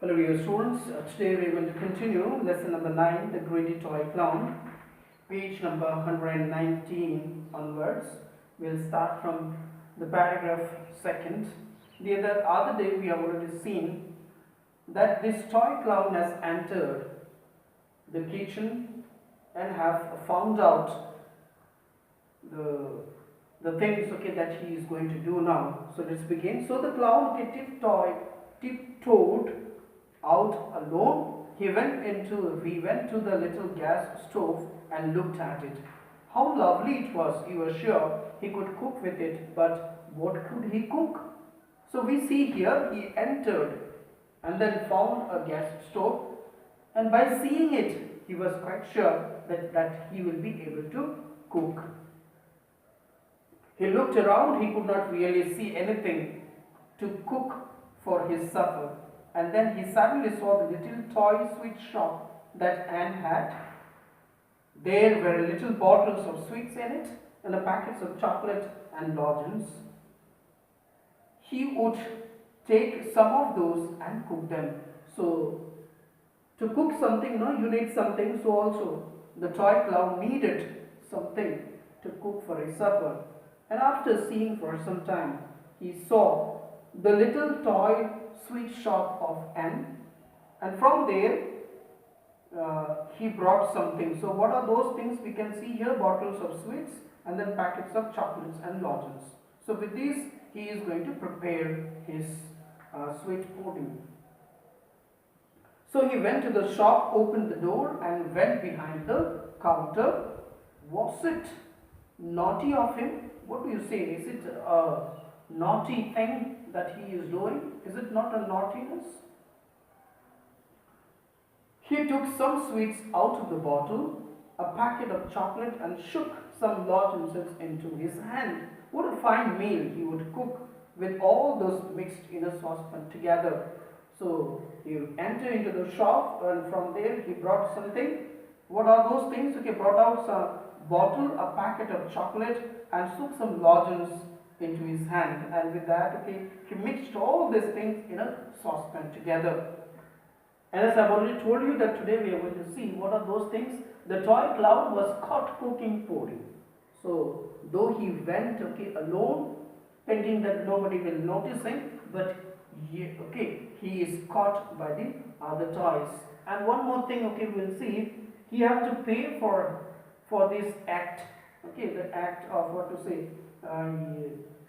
Hello dear students, today we are going to continue lesson number 9, the greedy toy clown, page number 119 onwards. We'll start from the paragraph second. The other day we have already seen that this toy clown has entered the kitchen and have found out the things that he is going to do now. So let's begin. So the clown tiptoed out alone. He went to the little gas stove and looked at it. How lovely it was. He was sure he could cook with it, but what could he cook? So we see here he entered and then found a gas stove, and by seeing it he was quite sure that he will be able to cook. He looked around, he could not really see anything to cook for his supper. And then he suddenly saw the little toy sweet shop that Anne had. There were little bottles of sweets in it and the packets of chocolate and lozenge. He would take some of those and cook them. So, to cook something, you need something. So also, the toy clown needed something to cook for his supper. And after seeing for some time, he saw the little toy sweet shop of Anne, and from there he brought something. So what are those things? We can see here bottles of sweets and then packets of chocolates and lozenges. So with these he is going to prepare his sweet pudding. So he went to the shop, opened the door and went behind the counter. Was it naughty of him? What do you say? Is it a naughty thing that he is doing? Is it not a naughtiness? He took some sweets out of the bottle, a packet of chocolate, and shook some lozenges into his hand. What a fine meal he would cook with all those mixed in a saucepan together. So he entered into the shop, and from there he brought something. What are those things? He brought out some bottle, a packet of chocolate, and shook some lozenges into his hand, and with that he mixed all these things in a saucepan together. And as I've already told you that today we are going to see what are those things. The toy clown was caught cooking pudding. So though he went alone, thinking that nobody will notice him, but he is caught by the other toys. And one more thing we'll see, he had to pay for this act, the act of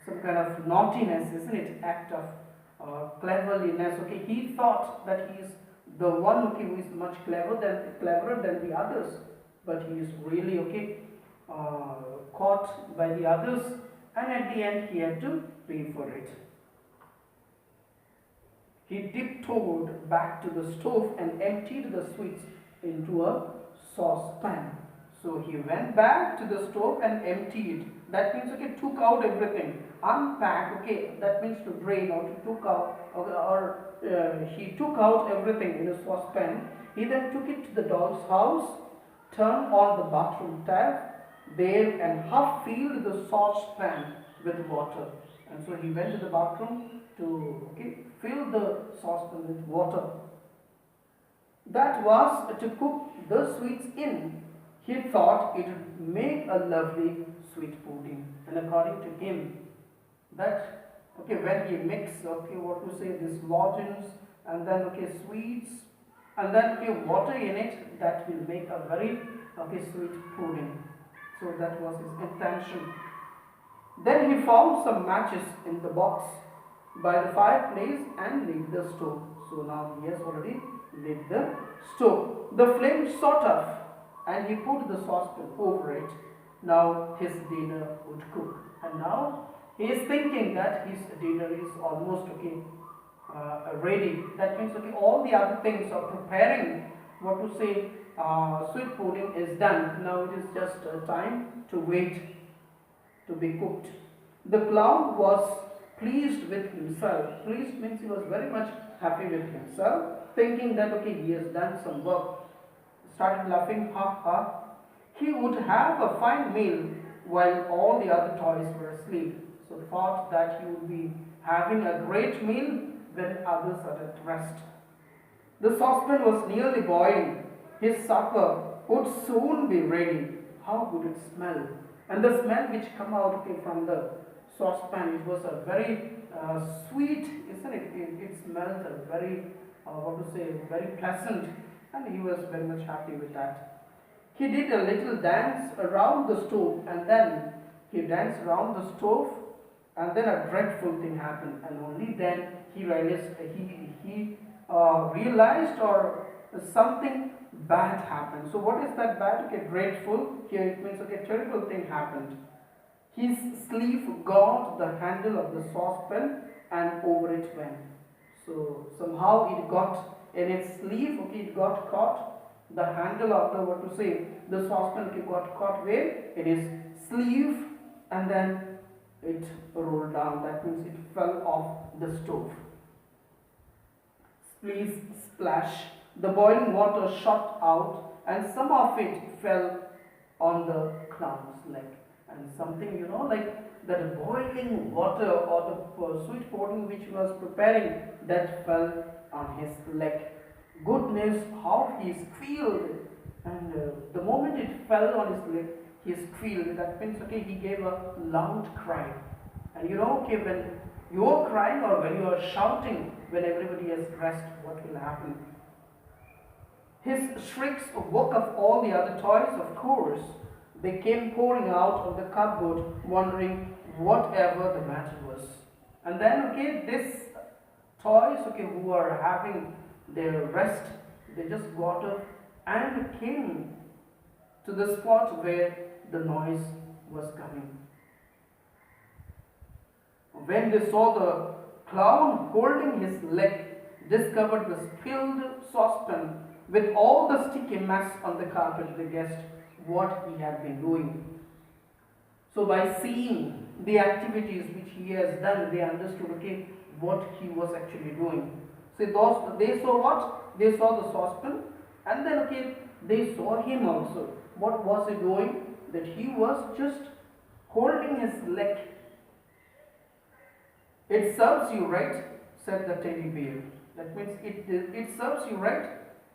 some kind of naughtiness, isn't it? Act of cleverness. He thought that he is the one who is much cleverer than the others, but he is really caught by the others, and at the end he had to pay for it. He tiptoed back to the stove and emptied the sweets into a saucepan. So he went back to the stove and emptied. That means took out everything. Unpack, that means to drain or to took out, he took out everything in a saucepan. He then took it to the doll's house, turned on the bathroom tap there, and half filled the saucepan with water. And so he went to the bathroom to fill the saucepan with water. That was to cook the sweets in. He thought it would make a lovely sweet pudding, and according to him, that when he mixed this lozenge and then sweets and then water in it, that will make a very sweet pudding. So that was his intention. Then he found some matches in the box by the fireplace and lit the stove. So now he has already lit the stove. The flame shot up, and he put the saucepan over it. Now his dinner would cook, and now he is thinking that his dinner is almost ready. That means all the other things of preparing sweet pudding is done. Now it is just time to wait to be cooked. The clown was pleased with himself. Pleased means he was very much happy with himself, thinking that he has done some work. Started laughing, ha ha. He would have a fine meal while all the other toys were asleep. So thought that he would be having a great meal when others are at rest. The saucepan was nearly boiling. His supper would soon be ready. How would it smell? And the smell which come out, okay, from the saucepan, it was a very sweet, isn't it? It smelled very, what to say, very pleasant, and he was very much happy with that. He did a little dance around the stove, and then he danced around the stove, and then a dreadful thing happened, and only then he realized realized or something bad happened. So what is that bad? Okay, dreadful. Here it means okay, terrible thing happened. His sleeve got the handle of the saucepan and over it went. So somehow it got in its sleeve, okay, it got caught. The handle of the, what to say, the saucepan, okay, got caught where? In his sleeve, and then it rolled down. That means it fell off the stove. Please splash. The boiling water shot out, and some of it fell on the clown's leg. And something, like that boiling water or the sweet pudding which he was preparing, that fell on his leg. Goodness, how he squealed! And the moment it fell on his leg, he squealed. That means, okay, he gave a loud cry. And okay, when you are crying or when you are shouting, when everybody has rest, what will happen? His shrieks woke up all the other toys, of course. They came pouring out of the cupboard, wondering whatever the matter was. And then, okay, these toys, okay, who are having their rest, they just got up and came to the spot where the noise was coming. When they saw the clown holding his leg, discovered the spilled saucepan with all the sticky mess on the carpet, they guessed what he had been doing. So by seeing the activities which he has done, they understood, okay, what he was actually doing. So they saw what? They saw the saucepan, and then, okay, they saw him also. What was he doing? That he was just holding his leg. It serves you right, said the teddy bear. That means it serves you right.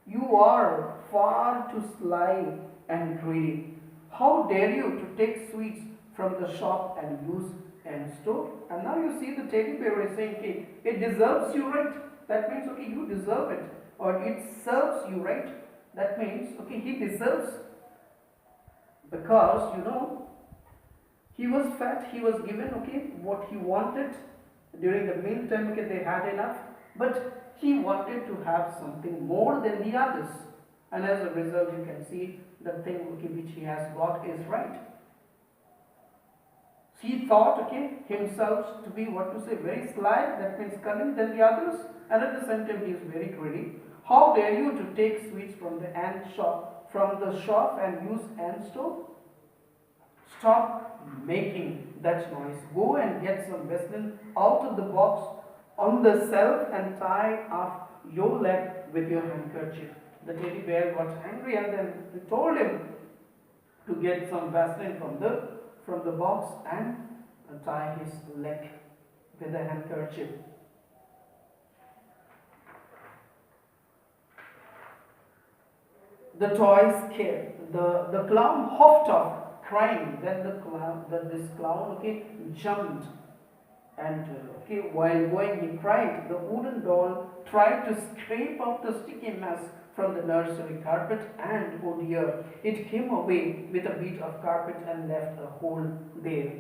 You are far too sly and greedy. How dare you to take sweets from the shop and use and store? And now you see the teddy bear is saying, okay, it deserves you right. That means, okay, you deserve it. Or it serves you right. That means, okay, he deserves. Because, he was fat, he was given, okay, what he wanted. During the mealtime, okay, they had enough. But he wanted to have something more than the others. And as a result, you can see the thing, okay, which he has got is right. He thought, okay, himself to be, what to say, very sly, that means cunning than the others, and at the same time he is very greedy. How dare you to take sweets from the shop and use ant stove? Stop making that noise. Go and get some Vaseline out of the box on the shelf and tie up your leg with your handkerchief. The teddy bear got angry and then he told him to get some Vaseline from the box and tie his leg with a handkerchief. The toy scared. The clown hopped off, crying. Then this clown, okay, jumped, and okay, while going, he cried. The wooden doll tried to scrape up the sticky mess from the nursery carpet, and oh dear, it came away with a bit of carpet and left a hole there.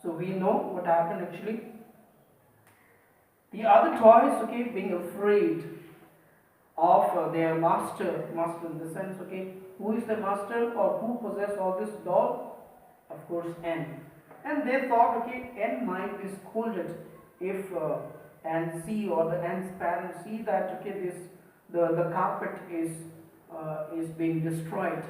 So we know what happened actually. The other toys, okay, being afraid of their master in the sense, okay, who is the master or who possesses all this doll? Of course, N. And they thought, okay, N might be scolded if and see, or the N's parents see that, okay, the carpet is being destroyed.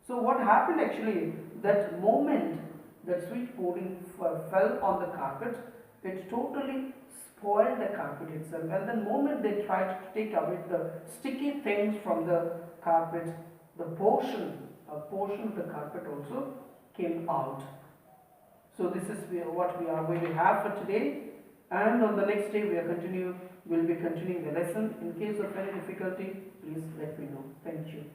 So what happened actually? That moment that sweet pudding fell on the carpet, it totally spoiled the carpet itself. And the moment they tried to take away the sticky things from the carpet, a portion of the carpet also came out. So this is what we are going to have for today. And on the next day we'll be continuing the lesson. In case of any difficulty, please let me know. Thank you.